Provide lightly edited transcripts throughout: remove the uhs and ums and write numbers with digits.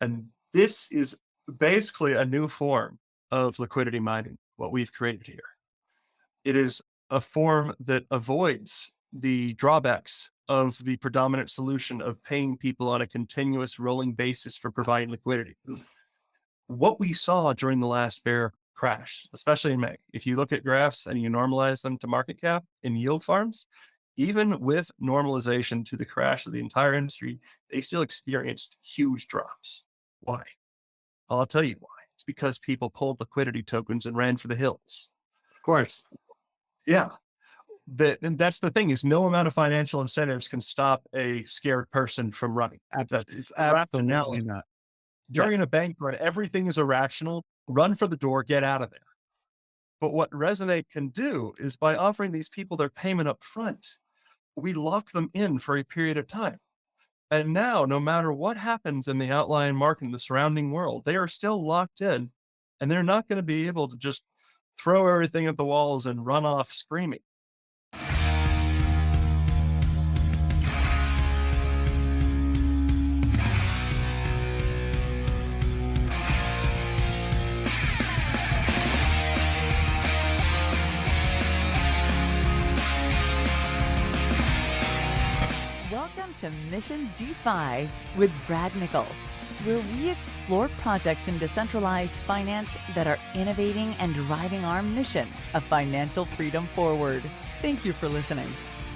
And this is basically a new form of liquidity mining, what we've created here. It is a form that avoids the drawbacks of the predominant solution of paying people on a continuous rolling basis for providing liquidity. What we saw during the last bear crash, especially in May, if you look at graphs and you normalize them to market cap in yield farms, even with normalization to the crash of the entire industry, they still experienced huge drops. Why? Well, I'll tell you why. It's because people pulled liquidity tokens and ran for the hills. Of course. Yeah. And that's the thing is no amount of financial incentives can stop a scared person from running. That's Absolutely not. during a bank run, everything is irrational. Run for the door, get out of there. But what Resonate can do is by offering these people their payment up front, we lock them in for a period of time. And now, no matter what happens in the outlying market in the surrounding world, they are still locked in and they're not going to be able to just throw everything at the walls and run off screaming. Welcome to Mission DeFi with Brad Nickel, where we explore projects in decentralized finance that are innovating and driving our mission of financial freedom forward. Thank you for listening.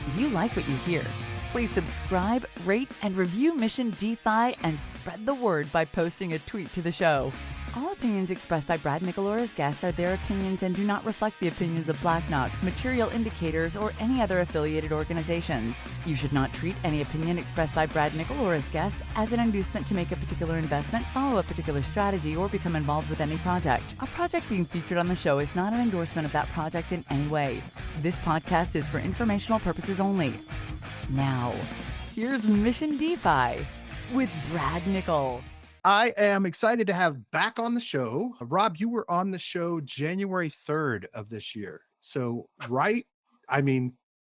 If you like what you hear, please subscribe, rate, and review Mission DeFi and spread the word by posting a tweet to the show. All opinions expressed by Brad Nickel or his guests are their opinions and do not reflect the opinions of Black Knox, Material Indicators, or any other affiliated organizations. You should not treat any opinion expressed by Brad Nickel or his guests as an inducement to make a particular investment, follow a particular strategy, or become involved with any project. A project being featured on the show is not an endorsement of that project in any way. This podcast is for informational purposes only. Now, here's Mission DeFi with Brad Nickel. I am excited to have back on the show. Rob, you were on the show January 3rd of this year. So we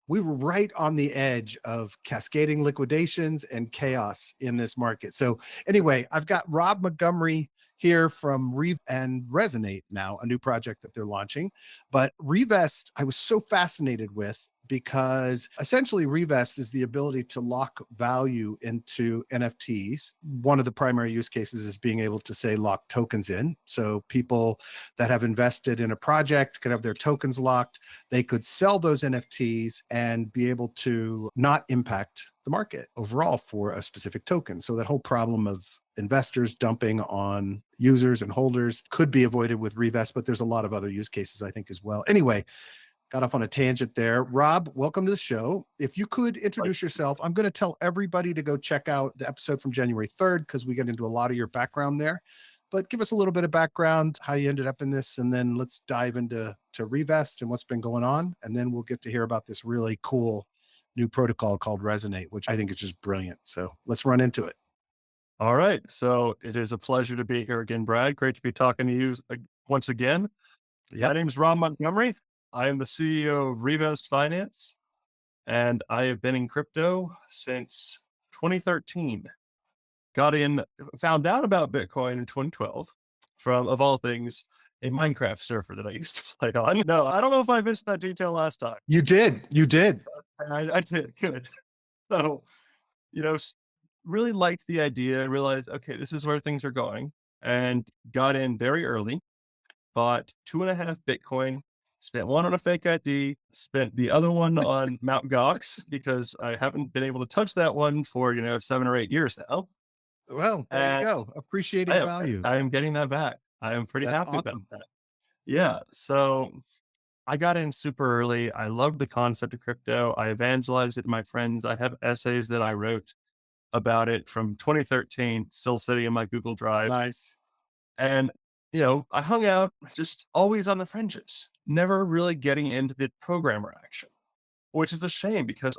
were right on the edge of cascading liquidations and chaos in this market. So anyway, I've got Rob Montgomery here from and Resonate now, a new project that they're launching. But Revest, I was so fascinated with because essentially Revest is the ability to lock value into NFTs. One of the primary use cases is being able to say lock tokens in. So people that have invested in a project could have their tokens locked. They could sell those NFTs and be able to not impact the market overall for a specific token. So that whole problem of investors dumping on users and holders could be avoided with Revest, but there's a lot of other use cases, I think, as well. Anyway, got off on a tangent there. Rob, welcome to the show. If you could introduce yourself, I'm going to tell everybody to go check out the episode from January 3rd because we get into a lot of your background there. But give us a little bit of background, how you ended up in this, and then let's dive into Revest and what's been going on. And then we'll get to hear about this really cool new protocol called Resonate, which I think is just brilliant. So let's run into it. All right. So it is a pleasure to be here again, Brad. Great to be talking to you once again. My name is Rob Montgomery. I am the CEO of Revest Finance, and I have been in crypto since 2013. Found out about Bitcoin in 2012 from, of all things, a Minecraft server that I used to play on. No, I don't know if I missed that detail last time. You did. I did. Good. So, really liked the idea, realized, okay, this is where things are going, and got in very early, bought 2.5 Bitcoin, spent one on a fake ID, spent the other one on Mt. Gox because I haven't been able to touch that one for, 7 or 8 years now. Well, there you go. Appreciating value. I am getting that back. I am pretty happy about that. Yeah. So I got in super early. I loved the concept of crypto. I evangelized it to my friends. I have essays that I wrote about it from 2013, still sitting in my Google Drive. Nice. And, I hung out just always on the fringes, never really getting into the programmer action, which is a shame because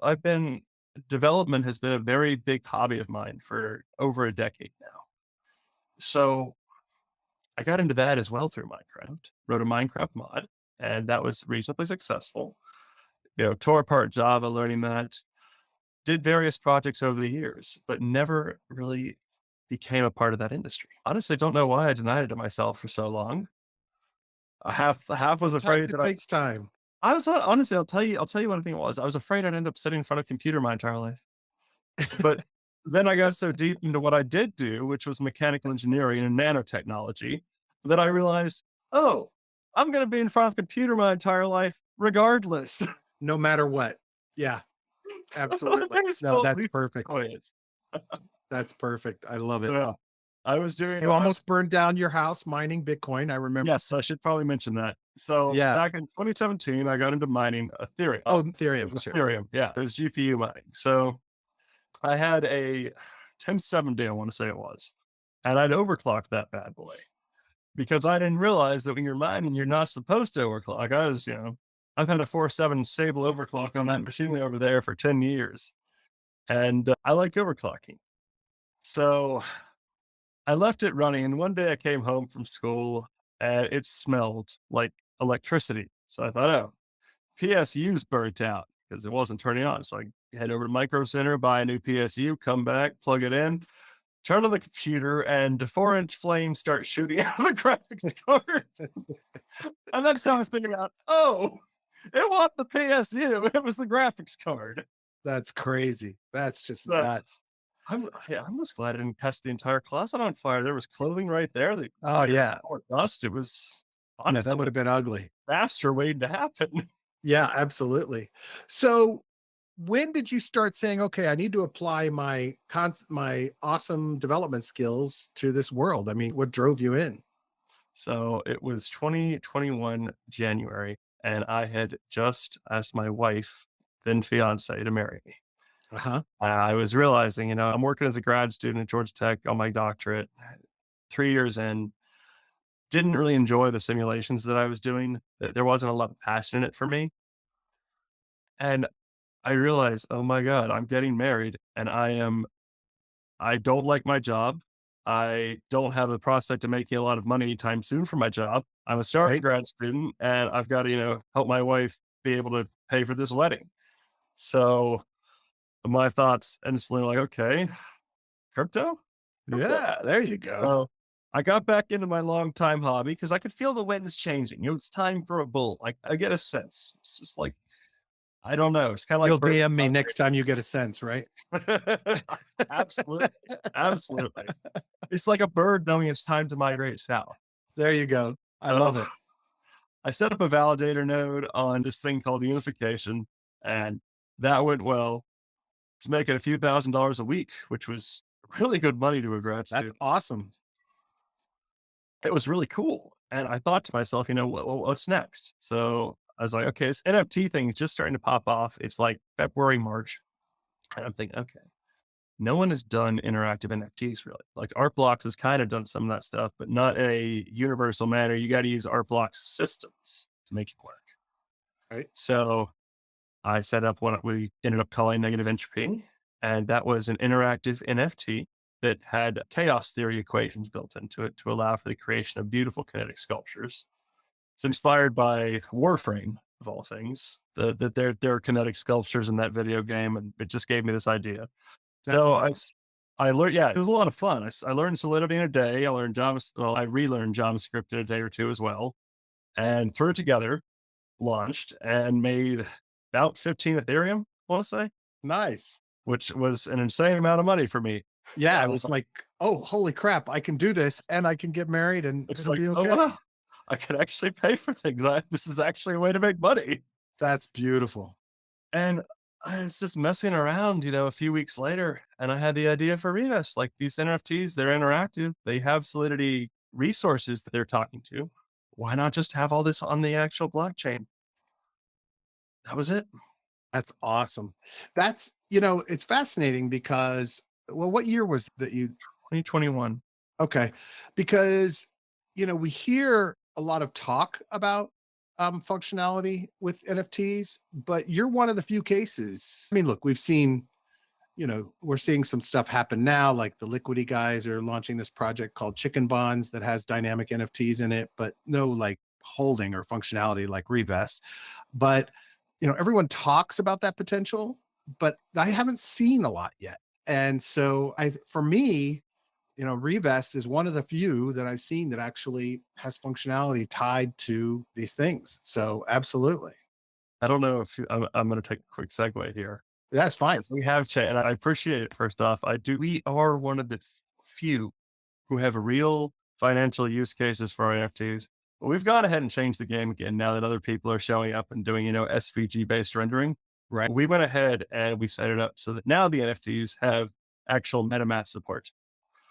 development has been a very big hobby of mine for over a decade now. So I got into that as well through Minecraft, wrote a Minecraft mod, and that was reasonably successful. Tore apart Java, learning that, did various projects over the years, but never really became a part of that industry. Honestly, don't know why I denied it to myself for so long. Half was afraid Sometimes it that takes time. I was honestly, I'll tell you what I think it was. I was afraid I'd end up sitting in front of a computer my entire life. But then I got so deep into what I did do, which was mechanical engineering and nanotechnology, that I realized, oh, I'm going to be in front of a computer my entire life, regardless. No matter what. Yeah, absolutely. No, that's perfect. That's perfect. I love it. Yeah. I was doing, You almost burned down your house mining Bitcoin. I remember. yes, I should probably mention that. So Yeah. back in 2017, I got into mining Ethereum. Oh, It Ethereum. was Sure. Ethereum. Yeah. It was GPU mining. So I had a 1070, I want to say it was, and I'd overclocked that bad boy because I didn't realize that when you're mining, you're not supposed to overclock. I've had a 4.7 stable overclock on that machine over there for 10 years, and I like overclocking. So I left it running, and one day I came home from school and it smelled like electricity. So I thought, oh, PSU's burnt out because it wasn't turning on. So I head over to Micro Center, buy a new PSU, come back, plug it in, turn on the computer, and the 4-inch flames start shooting out of the graphics card. And that's how I was figuring out, oh, it wasn't the PSU, it was the graphics card. That's crazy. That's just So nuts. I'm just glad I didn't catch the entire closet on fire. There was clothing right there. Oh, yeah. Or dust. It was Yeah, honestly that would have been ugly. a disaster waiting to happen. Yeah, absolutely. So when did you start saying, okay, I need to apply my awesome development skills to this world? I mean, what drove you in? So it was 2021 January, and I had just asked my wife, then fiance, to marry me. Uh-huh. I was realizing, I'm working as a grad student at Georgia Tech on my doctorate, 3 years in, didn't really enjoy the simulations that I was doing. There wasn't a lot of passion in it for me. And I realized, oh my God, I'm getting married and I don't like my job. I don't have the prospect of making a lot of money anytime soon for my job. I'm a starting Right. grad student and I've got to, help my wife be able to pay for this wedding. So my thoughts instantly like, okay, crypto? Yeah, there you go. So I got back into my long time hobby because I could feel the winds changing. It's time for a bull. I get a sense. It's just like, I don't know. It's kind of like You'll DM me next time you get a sense, right? Absolutely. Absolutely. It's like a bird knowing it's time to migrate south. There you go. I love it. I set up a validator node on this thing called unification, and that went well. It's making a few $1,000s a week, which was really good money to a grad That's student. awesome. It was really cool. And I thought to myself, what's next? So I was like, okay, this NFT thing is just starting to pop off. It's like February, March. And I'm thinking, okay, no one has done interactive NFTs really. Like Art Blocks has kind of done some of that stuff, but not a universal manner. You got to use Art Blocks systems to make it work. Right. So I set up what we ended up calling negative entropy. And that was an interactive NFT that had chaos theory equations built into it to allow for the creation of beautiful kinetic sculptures. It's inspired by Warframe, of all things, that there are kinetic sculptures in that video game, and it just gave me this idea. That's So awesome. I learned, it was a lot of fun. I learned Solidity in a day. I learned I relearned JavaScript in a day or two as well, and threw it together, launched, and made about 15 Ethereum, I want to say, Nice. which was an insane amount of money for me. Yeah, it was like, oh, holy crap, I can do this and I can get married and It's it'll like, be oh, okay. wow, I can actually pay for things. This is actually a way to make money. That's beautiful. And I was just messing around, a few weeks later, and I had the idea for Revest. Like these NFTs, they're interactive. They have Solidity resources that they're talking to. Why not just have all this on the actual blockchain? That was it. That's awesome. That's, it's fascinating because, well, what year was that you 2021. Okay. Because, we hear a lot of talk about functionality with NFTs, but you're one of the few cases. I mean, look, we've seen, we're seeing some stuff happen now, like the Liquidity guys are launching this project called Chicken Bonds that has dynamic NFTs in it, but no like holding or functionality like Revest. But, everyone talks about that potential, but I haven't seen a lot yet. And so for me, you know, Revest is one of the few that I've seen that actually has functionality tied to these things. So absolutely. I don't know if I'm going to take a quick segue here. That's fine. Yes, we have changed, and I appreciate it. First off, we are one of the few who have real financial use cases for our NFTs. But we've gone ahead and changed the game again now that other people are showing up and doing, SVG based rendering. Right. We went ahead and we set it up so that now the NFTs have actual MetaMask support.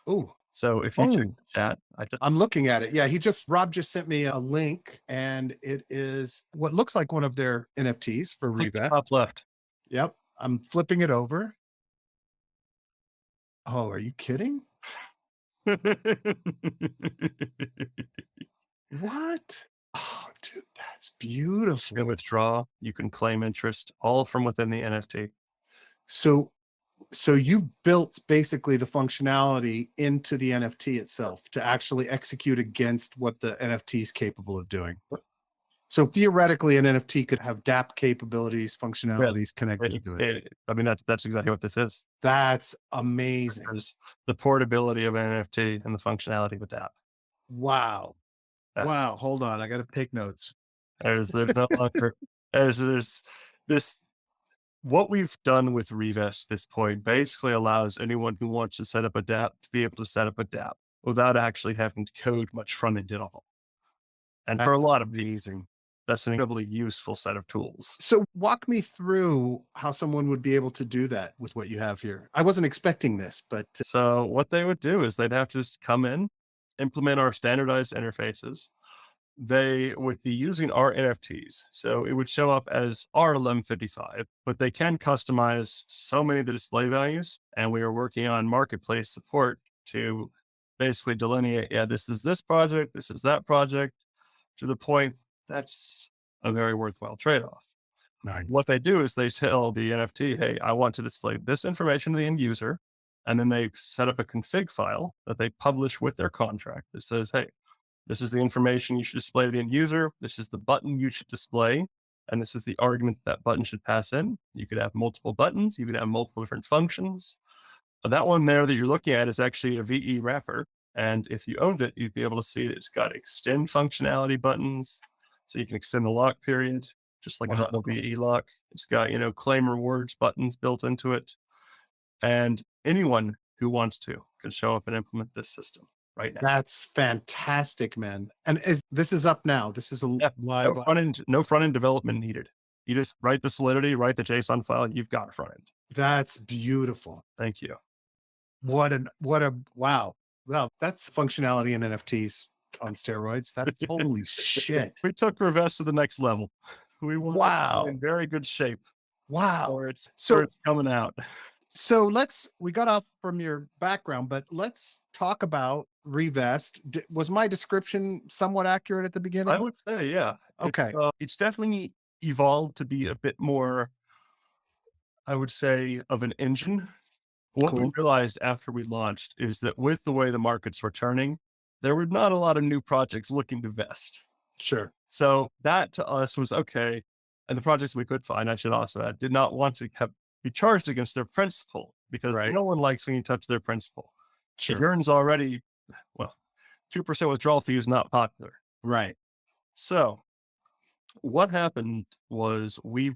Oh, So if you check the chat, I'm looking at it. Yeah, Rob just sent me a link, and it is what looks like one of their NFTs for click the Revest. top left. Yep. I'm flipping it over. Oh, are you kidding? What? Oh, dude, that's You beautiful. can withdraw, you can claim interest, all from within the NFT. So you built basically the functionality into the NFT itself to actually execute against what the NFT is capable of doing. So theoretically, an NFT could have DApp capabilities, functionalities connected to it. I mean, that's exactly what this is. That's amazing. There's the portability of an NFT and the functionality with that. Wow. Yeah. Wow. Hold on. I got to take notes. There's no longer, there's this, what we've done with Revest at this point basically allows anyone who wants to set up a dApp to be able to set up a dApp without actually having to code much front end at all. And for a lot of these, that's an incredibly useful set of tools. So walk me through how someone would be able to do that with what you have here. I wasn't expecting this, but So what they would do is they'd have to just come in, implement our standardized interfaces. They would be using our NFTs. So it would show up as our LEM55, but they can customize so many of the display values. And we are working on marketplace support to basically delineate, this is this project, this is that project, to the point that's a very worthwhile trade-off. Nice. What they do is they tell the NFT, hey, I want to display this information to the end user. And then they set up a config file that they publish with their contract that says, hey, this is the information you should display to the end user. This is the button you should display. And this is the argument that button should pass in. You could have multiple buttons. You could have multiple different functions. That one there that you're looking at is actually a VE wrapper. And if you owned it, you'd be able to see that it's got extend functionality buttons. So you can extend the lock period, just like a normal VE lock. It's got, claim rewards buttons built into it. And anyone who wants to can show up and implement this system right now. That's fantastic, man. And this is up now. This is a live. No front end development needed. You just write the Solidity, write the JSON file, you've got a front end. That's beautiful. Thank you. What a wow. Wow, that's functionality in NFTs on steroids. That's holy shit. We took Revest to the next level. We were in very good shape. Wow. It's So coming out. So we got off from your background, but let's talk about Revest. Was my description somewhat accurate at the beginning? I would say, yeah. Okay. It's definitely evolved to be a bit more, I would say, of an engine. What we realized after we launched is that with the way the markets were turning, there were not a lot of new projects looking to vest. Sure. So that to us was okay. And the projects we could find, I should also add, did not want to be charged against their principal because no one likes when you touch their principal. Sure. Yours already, 2% withdrawal fee is not popular. Right. So what happened was we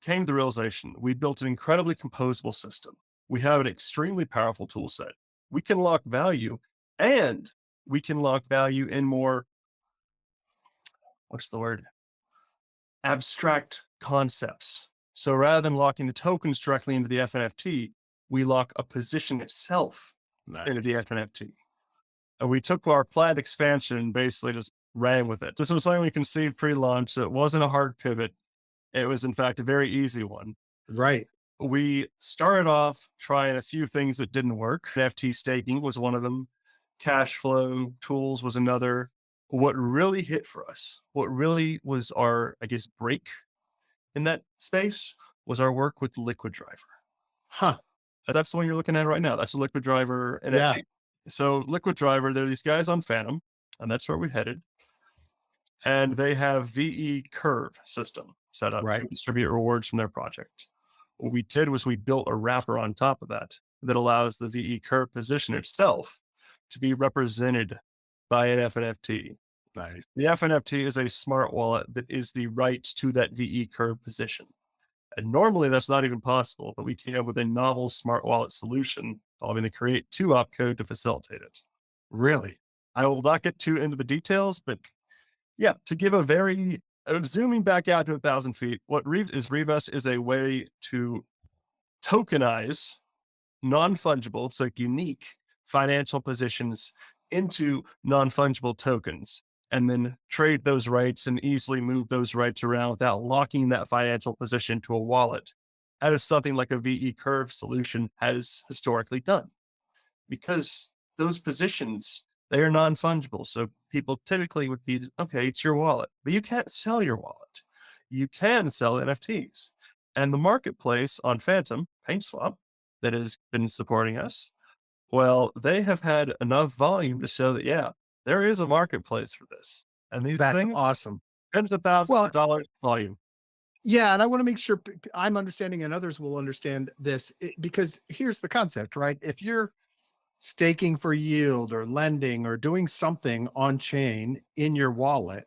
came to the realization we built an incredibly composable system. We have an extremely powerful tool set. We can lock value, and we can lock value in more, abstract concepts. So rather than locking the tokens directly into the FNFT, we lock a position itself into the FNFT. And we took our planned expansion and basically just ran with it. This was something we conceived pre-launch, so it wasn't a hard pivot. It was, in fact, a very easy one. Right. We started off trying a few things that didn't work. NFT staking was one of them. Cash flow tools was another. What really hit for us, what really was our, break in that space was our work with Liquid Driver. Huh. That's the one you're looking at right now. That's a Liquid Driver NFT. Yeah. So Liquid Driver, they're these guys on Phantom, and that's where we headed. And they have VE curve system set up to distribute rewards from their project. What we did was we built a wrapper on top of that allows the VE curve position itself to be represented by an FNFT. Nice. The FNFT is a smart wallet that is the right to that VE curve position. And normally that's not even possible, but we came up with a novel smart wallet solution, allowing to create two opcode to facilitate it. Really? I will not get too into the details, but yeah, to give a very zooming back out to 1,000 feet, what Revest is a way to tokenize non-fungible, so unique financial positions into non-fungible tokens, and then trade those rights and easily move those rights around without locking that financial position to a wallet, as something like a VE curve solution has historically done. Because those positions, they are non-fungible. So people typically would be, okay, it's your wallet, but you can't sell your wallet. You can sell NFTs. And the marketplace on Phantom, PaintSwap, that has been supporting us, well, they have had enough volume to show that, yeah, there is a marketplace for this. And these That's things, awesome. tens of thousands Well, of dollars volume. yeah, and I want to make sure I'm understanding and others will understand this because here's the concept, right? If you're staking for yield or lending or doing something on chain in your wallet,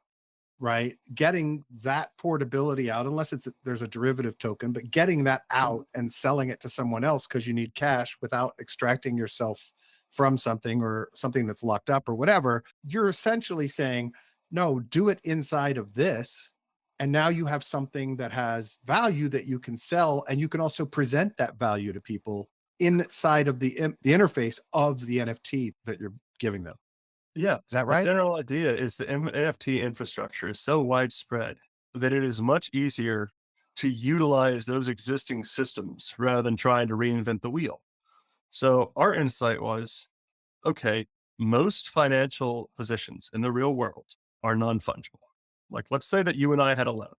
right? Getting that portability out, unless there's a derivative token, but getting that out and selling it to someone else because you need cash without extracting yourself from something or something that's locked up or whatever, you're essentially saying, no, do it inside of this. And now you have something that has value that you can sell, and you can also present that value to people inside of the interface of the NFT that you're giving them. Yeah. Is that The right? general idea is the NFT infrastructure is so widespread that it is much easier to utilize those existing systems rather than trying to reinvent the wheel. So our insight was, okay, most financial positions in the real world are non-fungible. Like, let's say that you and I had a loan.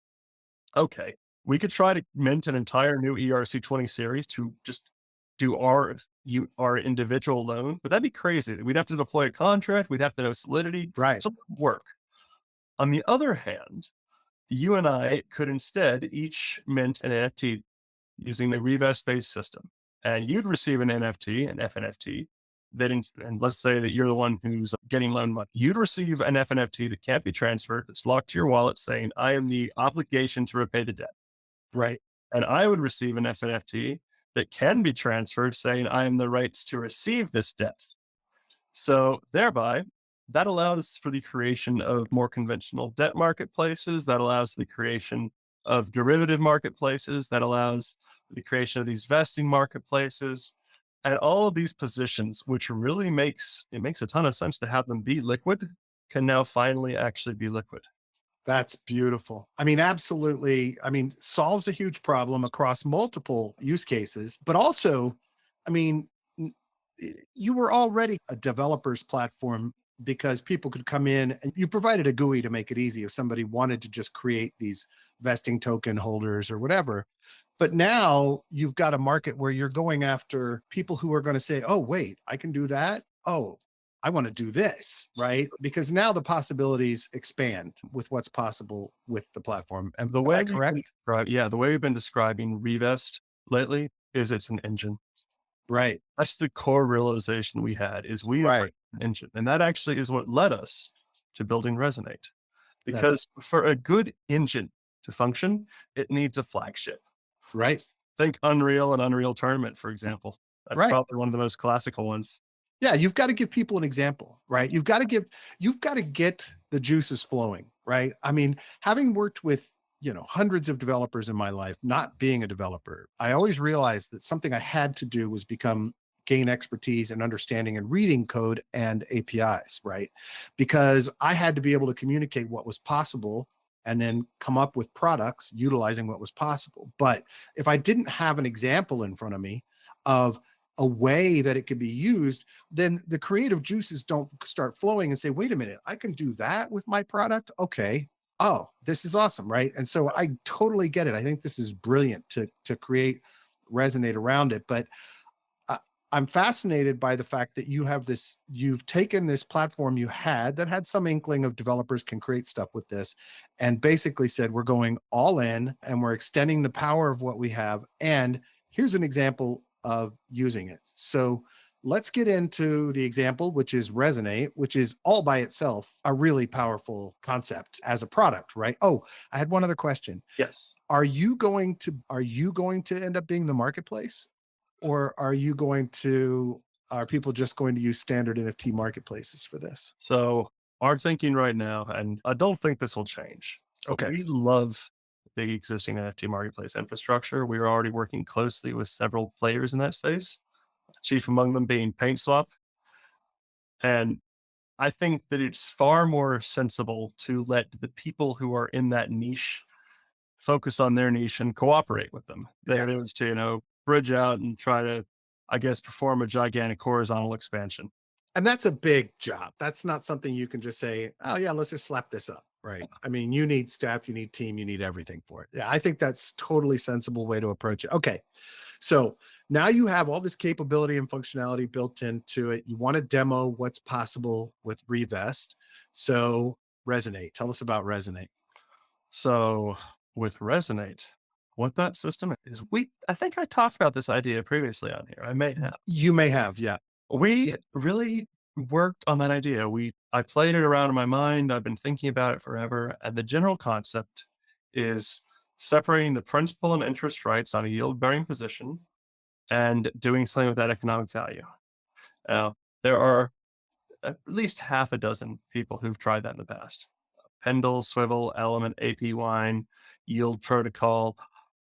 Okay, we could try to mint an entire new ERC20 series to just do our individual loan, but that'd be crazy. We'd have to deploy a contract. We'd have to know solidity. Right. So it wouldn't work. On the other hand, you and I could instead each mint an NFT using the Revest-based system, and you'd receive an NFT, an FNFT, and let's say that you're the one who's getting loan money. You'd receive an FNFT that can't be transferred, that's locked to your wallet, saying, I am the obligation to repay the debt. Right. And I would receive an FNFT that can be transferred, saying, I am the rights to receive this debt. So thereby, that allows for the creation of more conventional debt marketplaces. That allows the creation of derivative marketplaces. That allows the creation of these vesting marketplaces. And all of these positions, which really makes a ton of sense to have them be liquid, can now finally actually be liquid. That's beautiful. I mean, absolutely. I mean, solves a huge problem across multiple use cases, but also, I mean, you were already a developer's platform because people could come in and you provided a GUI to make it easy if somebody wanted to just create these vesting token holders or whatever. But now you've got a market where you're going after people who are going to say, oh, wait, I can do that. Oh, I want to do this, right? Because now the possibilities expand with what's possible with the platform. And The way correct? the way we've been describing Revest lately is it's an engine. Right. That's the core realization we had is we are Right. an engine. And that actually is what led us to building Resonate. That's Because for a good engine to function, it needs a flagship. right. Think Unreal and Unreal Tournament, for example. That's Right. probably one of the most classical ones. Yeah, you've got to give people an example, right? You've got to get the juices flowing, right? I mean, having worked with, hundreds of developers in my life, not being a developer, I always realized that something I had to do was gain expertise and understanding and reading code and APIs, right? Because I had to be able to communicate what was possible and then come up with products utilizing what was possible. But if I didn't have an example in front of me of a way that it could be used, then the creative juices don't start flowing and say, wait a minute, I can do that with my product. Okay. Oh, this is awesome. Right. And so I totally get it. I think this is brilliant to create Resonate around it. But I'm fascinated by the fact that you've taken this platform you had that had some inkling of developers can create stuff with this and basically said, we're going all in and we're extending the power of what we have. And here's an example of using it. So let's get into the example, which is Resonate, which is all by itself a really powerful concept as a product, right? Oh, I had one other question. Yes. Are you going to end up being the marketplace, or are people just going to use standard NFT marketplaces for this? So our thinking right now, and I don't think this will change, but Okay. we love the existing NFT marketplace infrastructure. We are already working closely with several players in that space, chief among them being PaintSwap. And I think that it's far more sensible to let the people who are in that niche focus on their niche and cooperate with them than Yeah. it is to, bridge out and try to, I guess, perform a gigantic horizontal expansion. And that's a big job. That's not something you can just say, oh yeah, let's just slap this up. Right. I mean, you need staff, you need team, you need everything for it. Yeah, I think that's totally sensible way to approach it. Okay. So now you have all this capability and functionality built into it. You want to demo what's possible with Revest. So Resonate. Tell us about Resonate. So with Resonate, what that system is, I think I talked about this idea previously on here. I may have. You may have, yeah. We really worked on that idea. I played it around in my mind. I've been thinking about it forever. And the general concept is separating the principal and interest rights on a yield bearing position and doing something with that economic value. Now, there are at least half a dozen people who've tried that in the past. Pendle, Swivel, Element, AP Wine, Yield Protocol,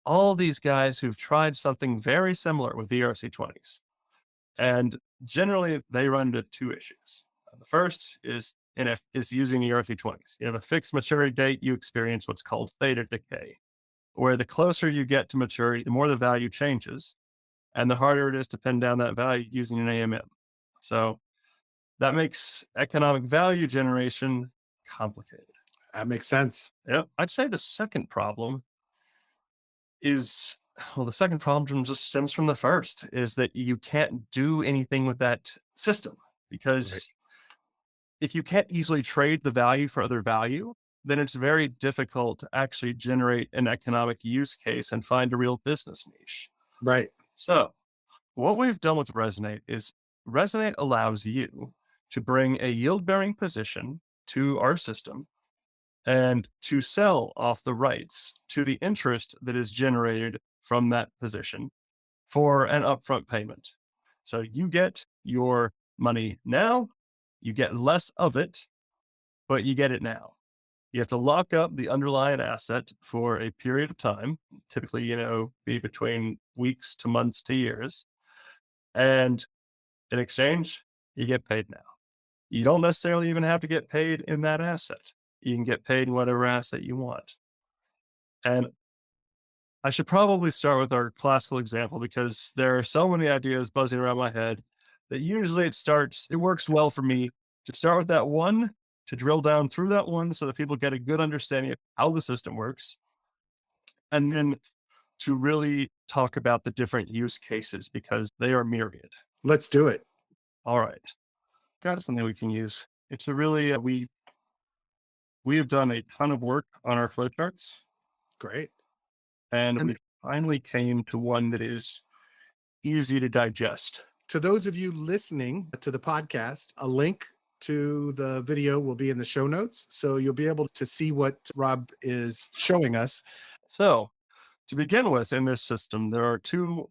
all these guys who've tried something very similar with ERC20s. And generally, they run into two issues. The first is using ERC20s. You have a fixed maturity date, you experience what's called theta decay, where the closer you get to maturity, the more the value changes, and the harder it is to pin down that value using an AMM. So that makes economic value generation complicated. That makes sense. Yeah, I'd say the second problem is, well, the second problem just stems from the first, is that you can't do anything with that system because Right. if you can't easily trade the value for other value, then it's very difficult to actually generate an economic use case and find a real business niche. Right. So what we've done with Resonate is Resonate allows you to bring a yield bearing position to our system and to sell off the rights to the interest that is generated from that position for an upfront payment. So you get your money now, you get less of it, but you get it now. You have to lock up the underlying asset for a period of time, typically, be between weeks to months to years. And in exchange, you get paid now. You don't necessarily even have to get paid in that asset. You can get paid in whatever asset you want. And I should probably start with our classical example because there are so many ideas buzzing around my head that usually it works well for me to start with that one, to drill down through that one so that people get a good understanding of how the system works. And then to really talk about the different use cases because they are myriad. Let's do it. All right. Got something we can use. It's a really, we have done a ton of work on our flowcharts. Great. And And we finally came to one that is easy to digest. to those of you listening to the podcast, a link to the video will be in the show notes. So you'll be able to see what Rob is showing us. So to begin with, in this system, there are two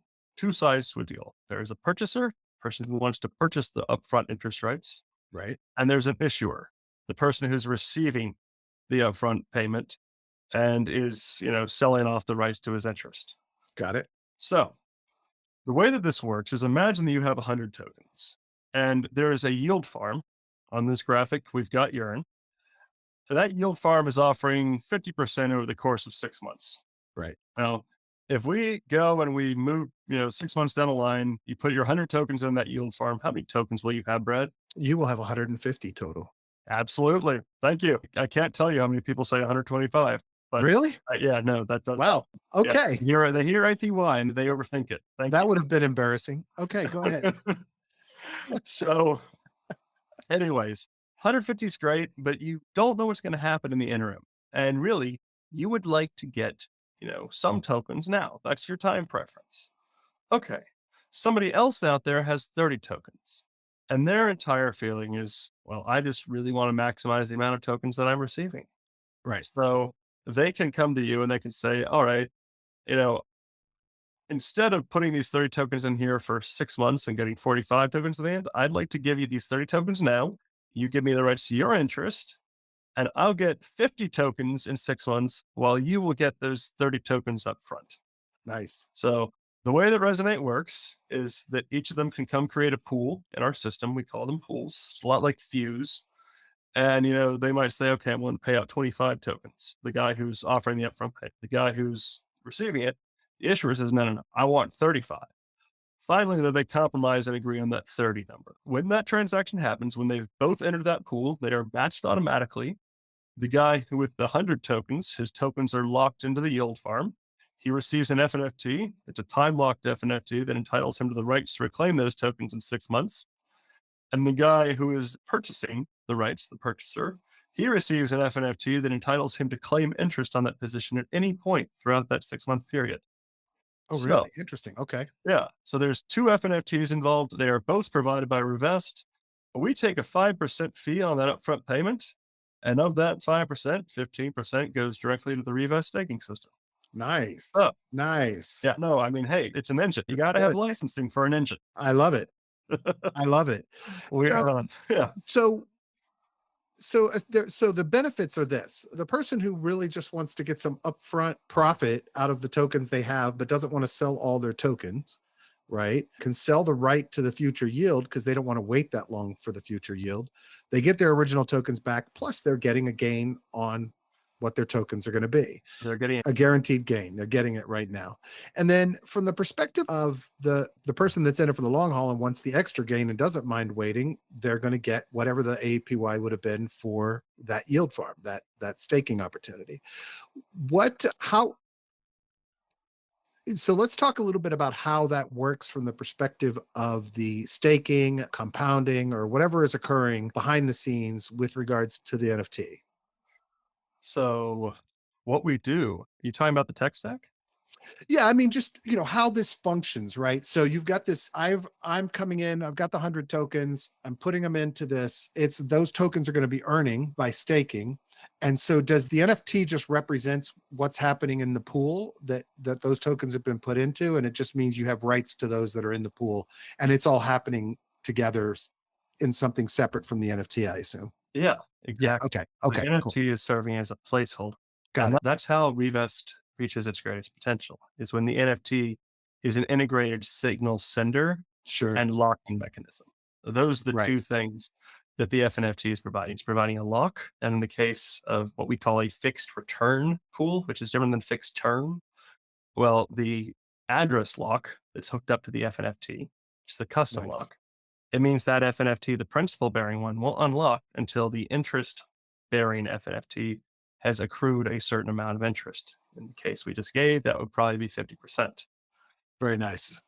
sides to a deal. There's a purchaser, person who wants to purchase the upfront interest rights, Right. and there's an issuer, the person who's receiving the upfront payment and is, selling off the rights to his interest. Got it. So the way that this works is imagine that you have 100 tokens and there is a yield farm on this graphic. We've got Yearn. So that yield farm is offering 50% over the course of 6 months. Right. Now, if we go and we move, 6 months down the line, you put your 100 tokens in that yield farm. How many tokens will you have, Brad? You will have 150 total. Absolutely. Thank you. I can't tell you how many people say 125. But Really? yeah, no, that does. Wow. Okay. Yeah, they hear APY and they overthink it. Thank That you. would have been embarrassing. Okay, go ahead. So, anyways, 150 is great, but you don't know what's going to happen in the interim. And really, you would like to get, some tokens now. That's your time preference. Okay. Somebody else out there has 30 tokens. And their entire feeling is, well, I just really want to maximize the amount of tokens that I'm receiving. Right. So they can come to you and they can say, all right, you know, instead of putting these 30 tokens in here for 6 months and getting 45 tokens at the end, I'd like to give you these 30 tokens now. You give me the rights to your interest, and I'll get 50 tokens in 6 months while you will get those 30 tokens up front. Nice. So the way that Resonate works is that each of them can come create a pool in our system. We call them pools. It's a lot like Fuse. And, they might say, okay, I'm going to pay out 25 tokens. The guy who's offering the upfront pay, the guy who's receiving it, the issuer says, no, I want 35. Finally, they compromise and agree on that 30 number. When that transaction happens, when they've both entered that pool, they are matched automatically. The guy who with the 100 tokens, his tokens are locked into the yield farm. He receives an FNFT. It's a time-locked FNFT that entitles him to the rights to reclaim those tokens in 6 months. And the guy who is purchasing the rights, the purchaser, he receives an FNFT that entitles him to claim interest on that position at any point throughout that 6-month period. Oh, So, really? Interesting. Okay. yeah. So there's 2 FNFTs involved. They are both provided by Revest. We take a 5% fee on that upfront payment. And of that 5%, 15% goes directly to the Revest staking system. Nice. Oh, Nice. yeah. No, I mean, hey, it's an engine. You got to have Good. licensing for an engine. I love it. I love it. We So- are on. Yeah. So the benefits are this: the person who really just wants to get some upfront profit out of the tokens they have, but doesn't want to sell all their tokens, right? Can sell the right to the future yield because they don't want to wait that long for the future yield. They get their original tokens back, plus they're getting a gain on what their tokens are going to be. They're getting A guaranteed gain. They're getting it right now. And then from the perspective of the person that's in it for the long haul and wants the extra gain and doesn't mind waiting, they're going to get whatever the APY would have been for that yield farm, that staking opportunity. So let's talk a little bit about how that works from the perspective of the staking, compounding, or whatever is occurring behind the scenes with regards to the NFT. So what we do, you talking about the tech stack? Yeah, I mean, just how this functions, right? So you've got this. I'm coming in. I've got the 100 tokens. I'm putting them into this. It's those tokens are going to be earning by staking. And so, does the NFT just represents what's happening in the pool that those tokens have been put into, and it just means you have rights to those that are in the pool, and it's all happening together in something separate from the NFT, I assume. Yeah, Yeah. exactly. Okay. The Cool. NFT is serving as a placeholder. Got And it. that's how Revest reaches its greatest potential, is when the NFT is an integrated signal sender Sure. and locking mechanism. Those are the Right. 2 things that the FNFT is providing. It's providing a lock, and in the case of what we call a fixed return pool, which is different than fixed term, well, the address lock that's hooked up to the FNFT, which is the custom Nice. lock, it means that FNFT, the principal bearing one, will unlock until the interest bearing FNFT has accrued a certain amount of interest. In the case we just gave, that would probably be 50%. Very nice.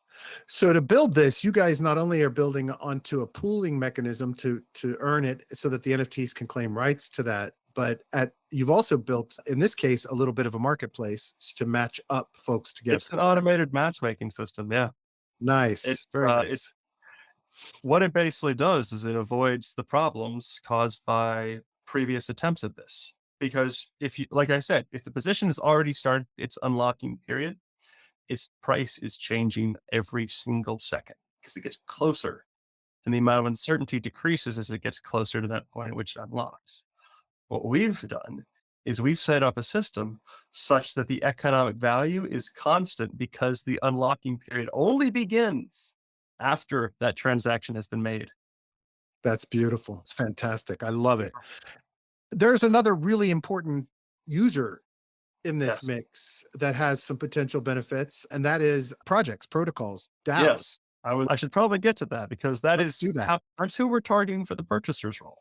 So to build this, you guys not only are building onto a pooling mechanism to earn it so that the NFTs can claim rights to that, but you've also built, in this case, a little bit of a marketplace to match up folks together. It's an automated matchmaking system. Yeah. Nice. It's Very nice. it's what it basically does is it avoids the problems caused by previous attempts at this. Because if you, like I said, if the position has already started its unlocking period, its price is changing every single second because it gets closer and the amount of uncertainty decreases as it gets closer to that point at which it unlocks. What we've done is we've set up a system such that the economic value is constant because the unlocking period only begins after that transaction has been made. That's beautiful. It's fantastic. I love it. There's another really important user in this Yes. mix that has some potential benefits, and that is projects, protocols, DAOs. Yes, I should probably get to that because Let's do that. that's who we're targeting for the purchaser's role.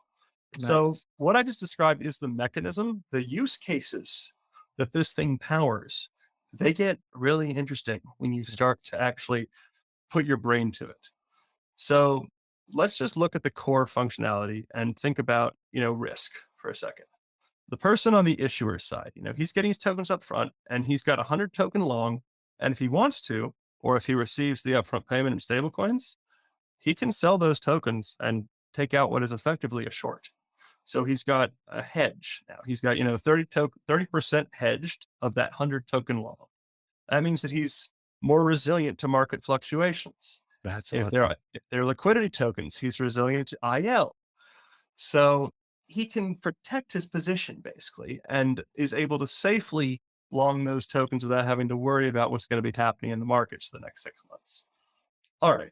So Nice. what I just described is the mechanism, the use cases that this thing powers. They get really interesting when you start to actually put your brain to it. So let's just look at the core functionality and think about, risk for a second. The person on the issuer side, he's getting his tokens up front and he's got 100 token long. And if he wants to, or if he receives the upfront payment in stablecoins, he can sell those tokens and take out what is effectively a short. So he's got a hedge now. He's got, 30% hedged of that 100 token long. That means that he's more resilient to market fluctuations. That's If awesome. they're liquidity tokens, he's resilient to IL. So he can protect his position basically and is able to safely long those tokens without having to worry about what's going to be happening in the markets for the next 6 months. All right.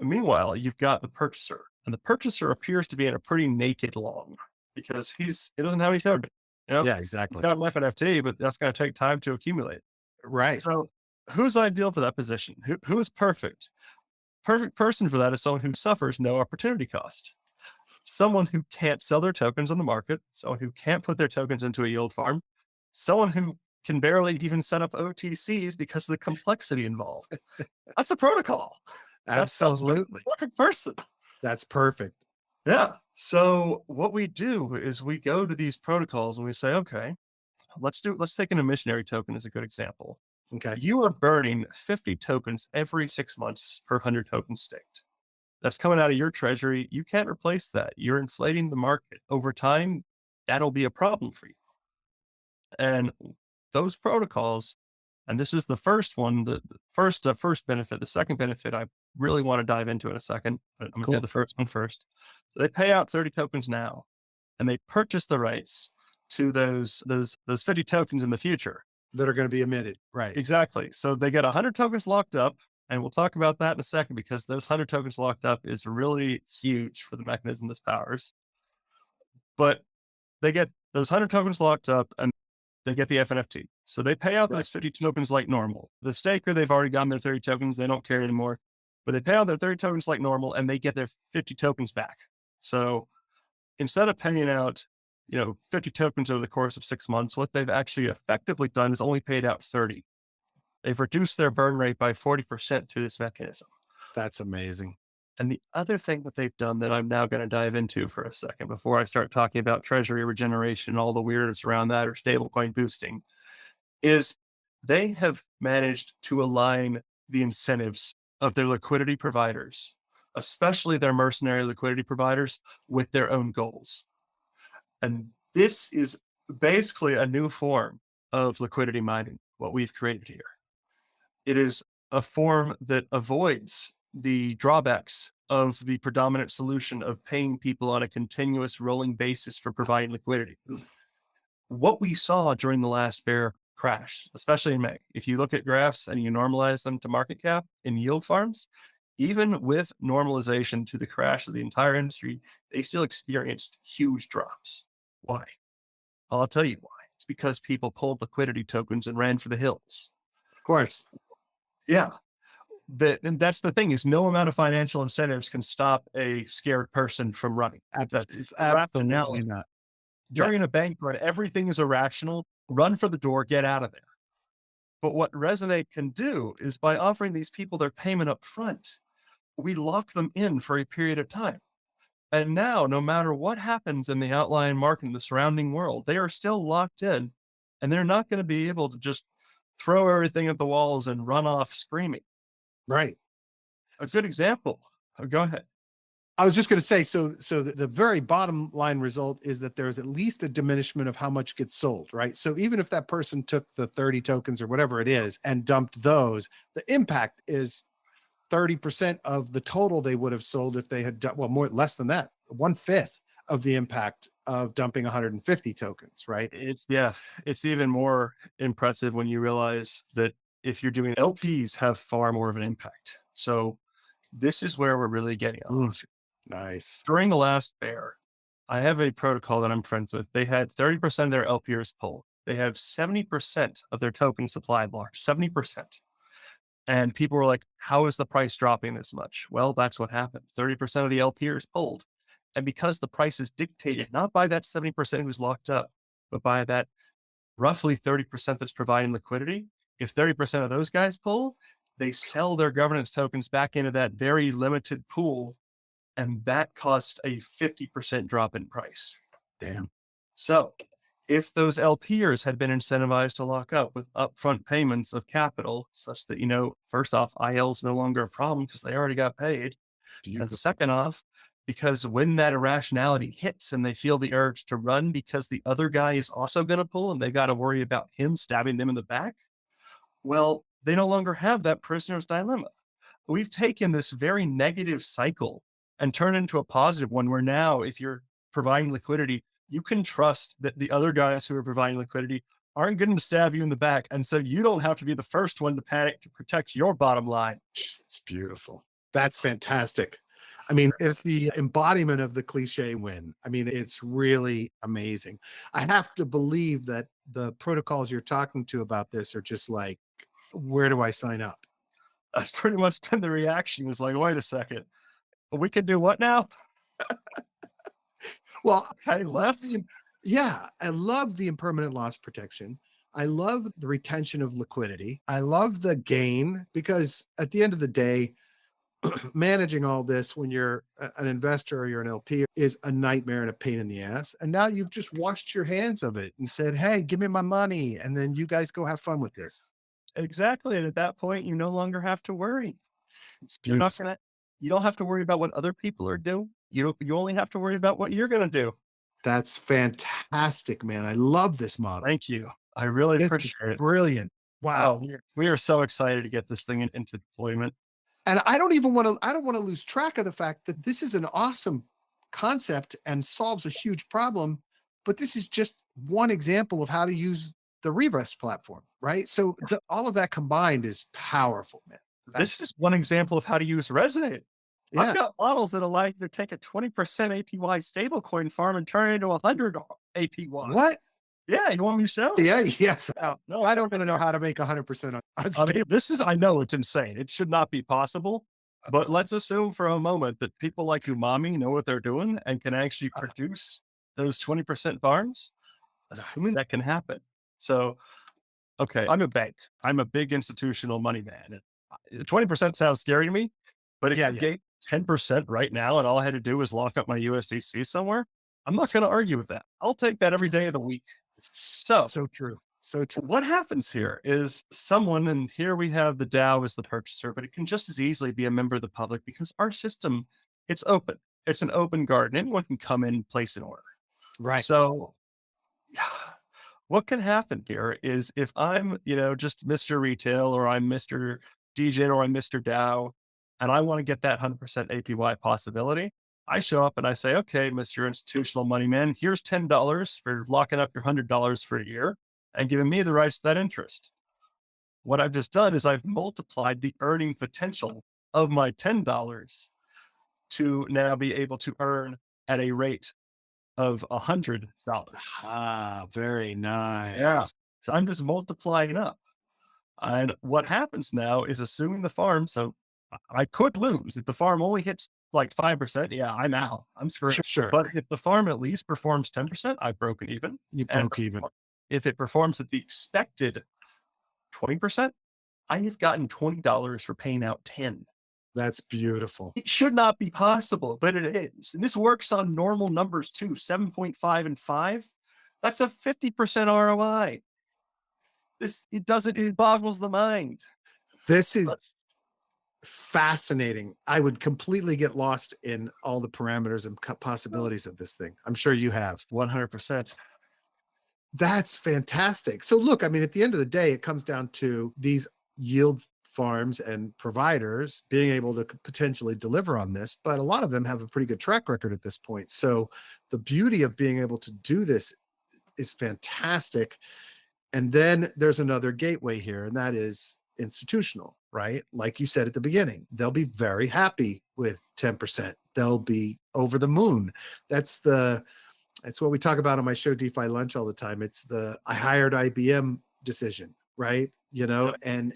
Meanwhile, you've got the purchaser, and the purchaser appears to be in a pretty naked long because he doesn't have any token. Yeah, He's exactly. got an NFT, but that's going to take time to accumulate. Right. So who's ideal for that position? Who is perfect? Perfect person for that is someone who suffers no opportunity cost. Someone who can't sell their tokens on the market, someone who can't put their tokens into a yield farm, someone who can barely even set up OTCs because of the complexity involved. That's a protocol. That's a Absolutely. perfect person. That's perfect. Yeah. So what we do is we go to these protocols and we say, okay, let's take an emissionary token as a good example. Okay. You are burning 50 tokens every 6 months per 100 tokens staked. That's coming out of your treasury. You can't replace that. You're inflating the market over time. That'll be a problem for you. And those protocols, and this is the first one, the first benefit. The second benefit I really want to dive into in a second, but I'm going to do Cool. the first one first. So they pay out 30 tokens now, and they purchase the rights to those 50 tokens in the future. That are going to be emitted. Right. Exactly. So they get 100 tokens locked up, and we'll talk about that in a second because those 100 tokens locked up is really huge for the mechanism this powers. But they get those 100 tokens locked up, and they get the FNFT. So they pay out those 50 tokens like normal. The staker, they've already gotten their 30 tokens. They don't care anymore, but they pay out their 30 tokens like normal and they get their 50 tokens back. So instead of paying out, 50 tokens over the course of 6 months, what they've actually effectively done is only paid out 30. They've reduced their burn rate by 40% through this mechanism. That's amazing. And the other thing that they've done that I'm now going to dive into for a second before I start talking about treasury regeneration and all the weirdness around that or stablecoin boosting is they have managed to align the incentives of their liquidity providers, especially their mercenary liquidity providers, with their own goals. And this is basically a new form of liquidity mining, what we've created here. It is a form that avoids the drawbacks of the predominant solution of paying people on a continuous rolling basis for providing liquidity. What we saw during the last bear crash, especially in May, if you look at graphs and you normalize them to market cap in yield farms, even with normalization to the crash of the entire industry, they still experienced huge drops. Why? I'll tell you why. It's because people pulled liquidity tokens and ran for the hills. Of course. Yeah. And that's the thing is no amount of financial incentives can stop a scared person from running. That's Absolutely not. during a bank run, everything is irrational. Run for the door, get out of there. But what Resonate can do is by offering these people their payment up front, we lock them in for a period of time. And now, no matter what happens in the outlying market in the surrounding world, they are still locked in and they're not going to be able to just throw everything at the walls and run off screaming. Right. A good example. Go ahead. I was just going to say, so the very bottom line result is that there's at least a diminishment of how much gets sold, right? So even if that person took the 30 tokens or whatever it is and dumped those, the impact is 30% of the total they would have sold if they had done, well, less than that, 1/5 of the impact of dumping 150 tokens, right? It's even more impressive when you realize that if you're doing LPs have far more of an impact. So this is where we're really getting off. Nice. During the last bear, I have a protocol that I'm friends with. They had 30% of their LPers pulled. They have 70% of their token supply blocked, 70%. And people were like, how is the price dropping this much? Well, that's what happened. 30% of the LPers pulled. And because the price is dictated not by that 70% who's locked up, but by that roughly 30% that's providing liquidity, if 30% of those guys pull, they sell their governance tokens back into that very limited pool. And that caused a 50% drop in price. Damn. So if those LPers had been incentivized to lock up with upfront payments of capital such that, first off, IL is no longer a problem because they already got paid. And second off, because when that irrationality hits and they feel the urge to run because the other guy is also going to pull and they got to worry about him stabbing them in the back, well, they no longer have that prisoner's dilemma. We've taken this very negative cycle and turned it into a positive one where now, if you're providing liquidity, you can trust that the other guys who are providing liquidity aren't going to stab you in the back. And so you don't have to be the first one to panic to protect your bottom line. It's beautiful. That's fantastic. I mean, it's the embodiment of the cliche win. I mean, it's really amazing. I have to believe that the protocols you're talking to about this are just like, where do I sign up? That's pretty much been the reaction. Is like, wait a second, we can do what now? Well, I left. Yeah, I love the impermanent loss protection. I love the retention of liquidity. I love the gain because at the end of the day, managing all this when you're an investor or you're an LP is a nightmare and a pain in the ass. And now you've just washed your hands of it and said, hey, give me my money. And then you guys go have fun with this. Exactly. And at that point, you no longer have to worry. It's You're not beautiful. gonna, you don't have to worry about what other people are doing. You only have to worry about what you're going to do. That's fantastic, man. I love this model. Thank you. I really It's appreciate it. brilliant. Wow. We are so excited to get this thing into deployment. And I don't want to lose track of the fact that this is an awesome concept and solves a huge problem, but this is just one example of how to use the Revest platform, right? So all of that combined is powerful, man. This is one example of how to use Resonate. Yeah. I've got models that allow you to take a 20% APY stablecoin farm and turn it into 100 APY. What? Yeah, you want me to show? Yeah, yes. No, I don't want to know how to make 100% on I mean, I know it's insane. It should not be possible, but let's assume for a moment that people like Umami know what they're doing and can actually produce those 20% farms. Assuming that can happen. So, okay, I'm a bank. I'm a big institutional money man. 20% sounds scary to me, but if you gave 10% right now and all I had to do was lock up my USDC somewhere, I'm not going to argue with that. I'll take that every day of the week. So true. So true. What happens here is someone, and here we have the DAO as the purchaser, but it can just as easily be a member of the public because our system, it's open. It's an open garden. Anyone can come in and place an order. Right. So what can happen here is if I'm, just Mr. Retail or I'm Mr. DJ or I'm Mr. DAO, and I want to get that 100% APY possibility, I show up and I say, okay, Mr. Institutional Money Man, here's $10 for locking up your $100 for a year and giving me the rights to that interest. What I've just done is I've multiplied the earning potential of my $10 to now be able to earn at a rate of $100. Ah, very nice. Yeah. So I'm just multiplying up. And what happens now is assuming the farm, so I could lose. If the farm only hits like 5%, yeah, I'm out. I'm screwed. Sure. But if the farm at least performs 10%, I've broken even. You broke even. If it performs at the expected 20%, I have gotten $20 for paying out 10. That's beautiful. It should not be possible, but it is. And this works on normal numbers too, 7.5 and 5. That's a 50% ROI. It boggles the mind. This is fascinating. I would completely get lost in all the parameters and possibilities of this thing. I'm sure you have. 100%. That's fantastic. So look, I mean, at the end of the day, it comes down to these yield farms and providers being able to potentially deliver on this, but a lot of them have a pretty good track record at this point. So the beauty of being able to do this is fantastic. And then there's another gateway here, and that is institutional, right? Like you said at the beginning, they'll be very happy with 10%. They'll be over the moon. That's what we talk about on my show, DeFi Lunch, all the time. It's the I hired IBM decision, right? And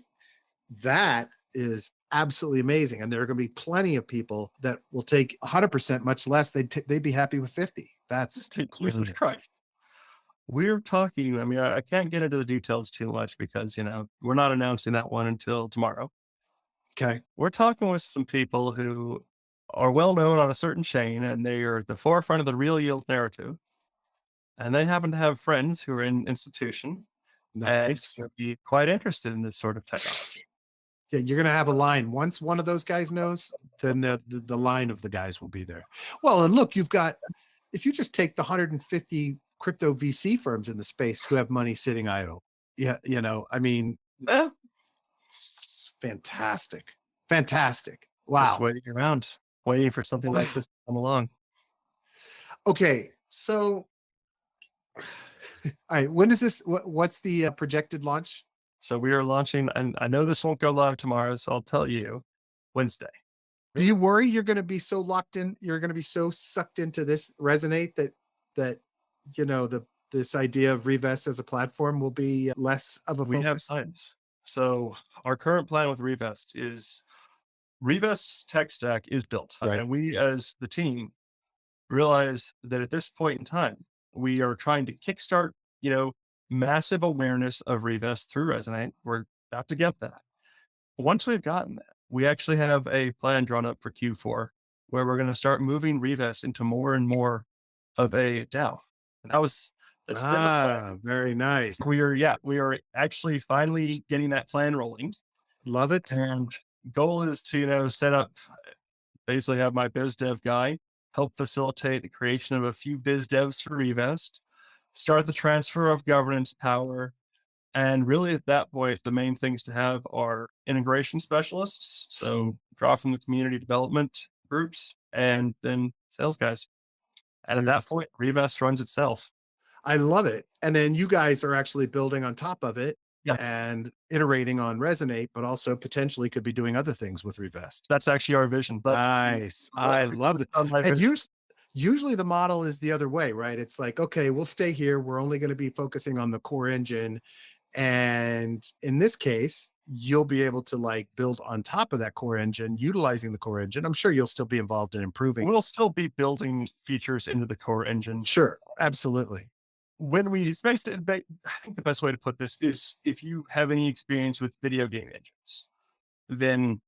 that is absolutely amazing. And there are going to be plenty of people that will take 100%, much less. They'd be happy with 50. That's Jesus Christ. We're talking, I mean, I can't get into the details too much because, we're not announcing that one until tomorrow. Okay. We're talking with some people who are well known on a certain chain and they are at the forefront of the real yield narrative. and they happen to have friends who are in institution and Nice. would be quite interested in this sort of technology. Yeah, you're gonna have a line. Once one of those guys knows, then the line of the guys will be there. Well, and look, you've got if you just take the 150 crypto VC firms in the space who have money sitting idle. Yeah, I mean, Eh, it's fantastic. Fantastic. just Wow. waiting around, waiting for something like this to come along. Okay, so all right, when is this what's the projected launch? So we are launching, and I know this won't go live tomorrow, so I'll tell you Wednesday. Do you worry you're going to be so locked in, you're going to be so sucked into this resonate that this idea of Revest as a platform will be less of a We have focus? plans. So our current plan with Revest is Revest's tech stack is built, Right. and we as the team realize that at this point in time, we are trying to kickstart, massive awareness of Revest through Resonate. We're about to get that. Once we've gotten that, we actually have a plan drawn up for Q4 where we're going to start moving Revest into more and more of a DAO. And that's been the plan. Very nice. We are actually finally getting that plan rolling. Love it. And goal is to, set up, basically have my biz dev guy help facilitate the creation of a few biz devs for Revest, start the transfer of governance power. And really at that point, the main things to have are integration specialists. So draw from the community development groups and then sales guys. And at that point, Revest runs itself. I love it. And then you guys are actually building on top of it Yeah. and iterating on Resonate, but also potentially could be doing other things with Revest. That's actually our vision. But Nice. I love it. on my And vision. usually the model is the other way, right? It's like, okay, we'll stay here. We're only going to be focusing on the core engine. And in this case, you'll be able to like build on top of that core engine, utilizing the core engine. I'm sure you'll still be involved in improving. We'll still be building features into the core engine. Sure, absolutely. When we space it, I think the best way to put this is if you have any experience with video game engines, then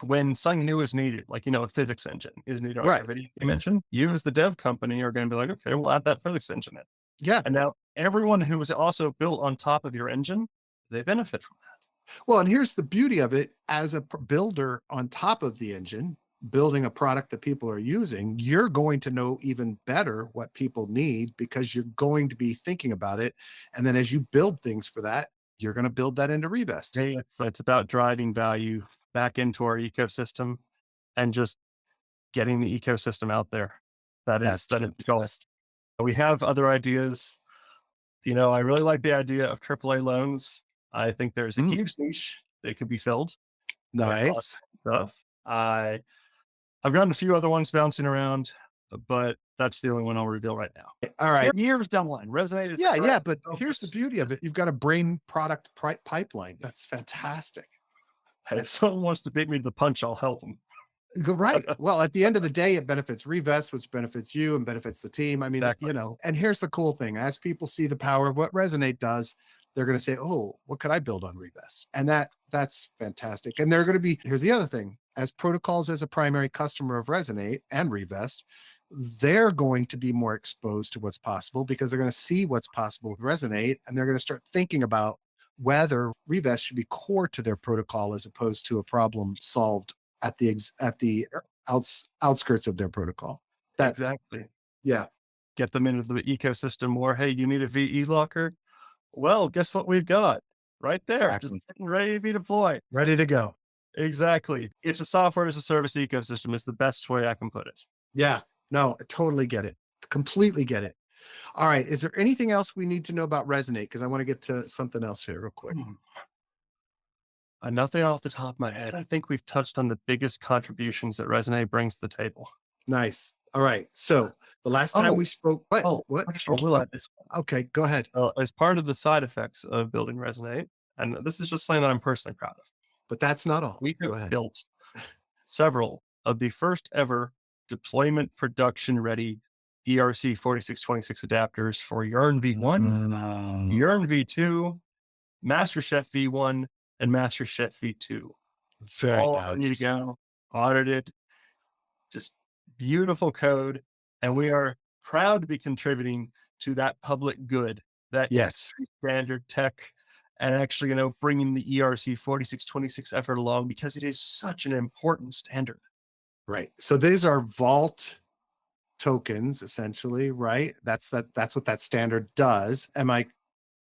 when something new is needed, like, a physics engine is needed on Right. a video game engine, you as the dev company are going to be like, okay, we'll add that physics engine in. Yeah. And now everyone who is also built on top of your engine, they benefit from that. Well, and here's the beauty of it as a builder on top of the engine, building a product that people are using, you're going to know even better what people need because you're going to be thinking about it. And then as you build things for that, you're going to build that into Revest. So it's about driving value back into our ecosystem and just getting the ecosystem out there. That is the goal. We have other ideas. I really like the idea of AAA loans. I think there's a huge niche that could be filled. Nice. Stuff. I've gotten a few other ones bouncing around, but that's the only one I'll reveal right now. All right. Years down the line, Resonate is Yeah. But here's the beauty of it. You've got a brain product pipeline. That's fantastic. Hey, if someone wants to beat me to the punch, I'll help them. Right. Well, at the end of the day, it benefits Revest, which benefits you and benefits the team. I mean, Exactly. and here's the cool thing. As people see the power of what Resonate does, they're going to say, oh, what could I build on Revest? And that's fantastic. And they're going to be, here's the other thing, as protocols as a primary customer of Resonate and Revest, they're going to be more exposed to what's possible because they're going to see what's possible with Resonate. And they're going to start thinking about whether Revest should be core to their protocol as opposed to a problem solved at the outskirts of their protocol. Exactly. Yeah. Get them into the ecosystem more. Hey, you need a VE locker? Well, guess what we've got right there, Exactly. just ready to be deployed. Ready to go. Exactly. It's a software as a service ecosystem. It's the best way I can put it. Yeah. No, I totally get it. Completely get it. All right. Is there anything else we need to know about Resonate? Because I want to get to something else here real quick. Nothing off the top of my head. I think we've touched on the biggest contributions that Resonate brings to the table. Nice. All right. So the last time we spoke, what? I will add this. Okay, go ahead. As part of the side effects of building Resonate, and this is just something that I'm personally proud of. But that's not all. We have built several of the first ever deployment production ready ERC 4626 adapters for Yearn V1, Yearn V2, MasterChef V1, and MasterChef V2. Very all ready to go, audited, just beautiful code. And we are proud to be contributing to that public good, that Yes. standard tech, and actually, bringing the ERC 4626 effort along because it is such an important standard. Right. So these are vault tokens, essentially, right? That's what that standard does. Am I